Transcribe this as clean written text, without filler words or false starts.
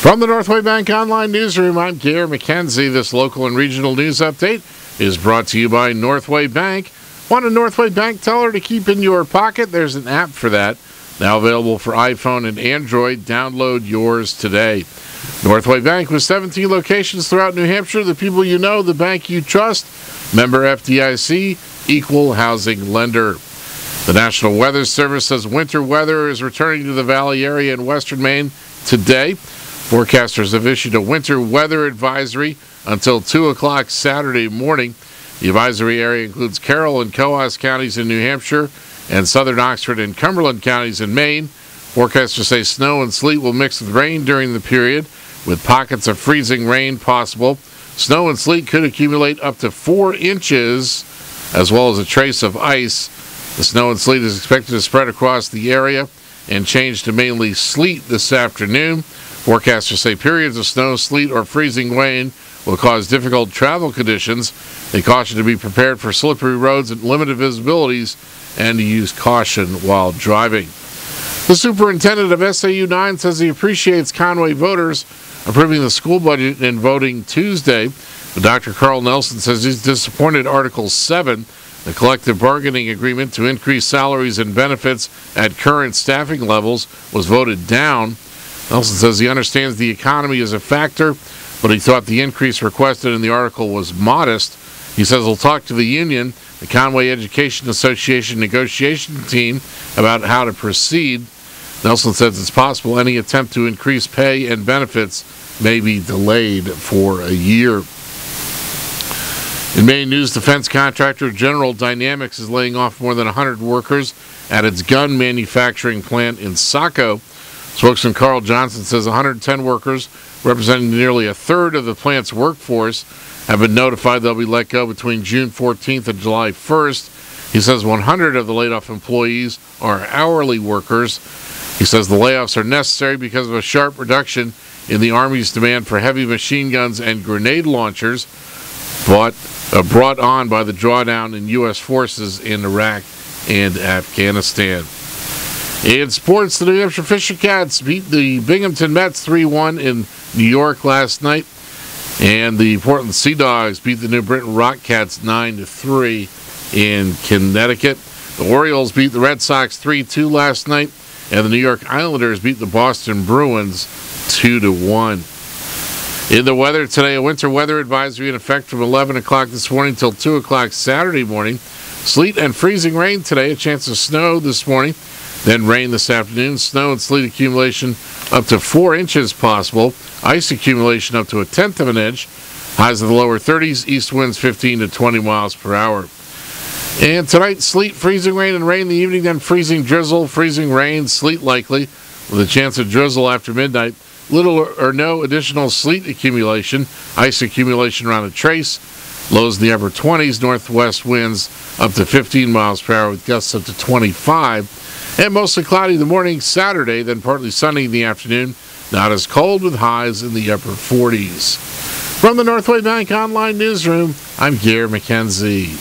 From the Northway Bank Online Newsroom, I'm Gary McKenzie. This local and regional news update is brought to you by Northway Bank. Want a Northway Bank teller to keep in your pocket? There's an app for that. Now available for iPhone and Android. Download yours today. Northway Bank with 17 locations throughout New Hampshire. The people you know, the bank you trust. Member FDIC, equal housing lender. The National Weather Service says winter weather is returning to the Valley area in western Maine today. Forecasters have issued a winter weather advisory until 2 o'clock Saturday morning. The advisory area includes Carroll and Coos counties in New Hampshire and southern Oxford and Cumberland counties in Maine. Forecasters say snow and sleet will mix with rain during the period, with pockets of freezing rain possible. Snow and sleet could accumulate up to 4 inches, as well as a trace of ice. The snow and sleet is expected to spread across the area and change to mainly sleet this afternoon. Forecasters say periods of snow, sleet, or freezing rain will cause difficult travel conditions. They caution to be prepared for slippery roads and limited visibilities and to use caution while driving. The superintendent of SAU 9 says he appreciates Conway voters approving the school budget in voting Tuesday. But Dr. Carl Nelson says he's disappointed Article 7, the collective bargaining agreement to increase salaries and benefits at current staffing levels, was voted down. Nelson says he understands the economy is a factor, but he thought the increase requested in the article was modest. He says he'll talk to the union, the Conway Education Association negotiation team, about how to proceed. Nelson says it's possible any attempt to increase pay and benefits may be delayed for a year. In Maine news, defense contractor General Dynamics is laying off more than 100 workers at its gun manufacturing plant in Saco. Spokesman Carl Johnson says 110 workers, representing nearly a third of the plant's workforce, have been notified they'll be let go between June 14th and July 1st. He says 100 of the laid-off employees are hourly workers. He says the layoffs are necessary because of a sharp reduction in the Army's demand for heavy machine guns and grenade launchers brought on by the drawdown in U.S. forces in Iraq and Afghanistan. In sports, the New Hampshire Fisher Cats beat the Binghamton Mets 3-1 in New York last night, and the Portland Sea Dogs beat the New Britain Rock Cats 9-3 in Connecticut. The Orioles beat the Red Sox 3-2 last night, and the New York Islanders beat the Boston Bruins 2-1. In the weather today, a winter weather advisory in effect from 11 o'clock this morning till 2 o'clock Saturday morning. Sleet and freezing rain today, a chance of snow this morning, then rain this afternoon. Snow and sleet accumulation up to 4 inches possible. Ice accumulation up to 1/10 of an inch. Highs of the lower 30s, east winds 15 to 20 miles per hour. And tonight, sleet, freezing rain, and rain in the evening, then freezing drizzle, freezing rain, sleet likely, with a chance of drizzle after midnight. Little or no additional sleet accumulation. Ice accumulation around a trace. Lows in the upper 20s. Northwest winds up to 15 miles per hour with gusts up to 25. And mostly cloudy in the morning Saturday, then partly sunny in the afternoon. Not as cold with highs in the upper 40s. From the Northway Bank Online Newsroom, I'm Gary McKenzie.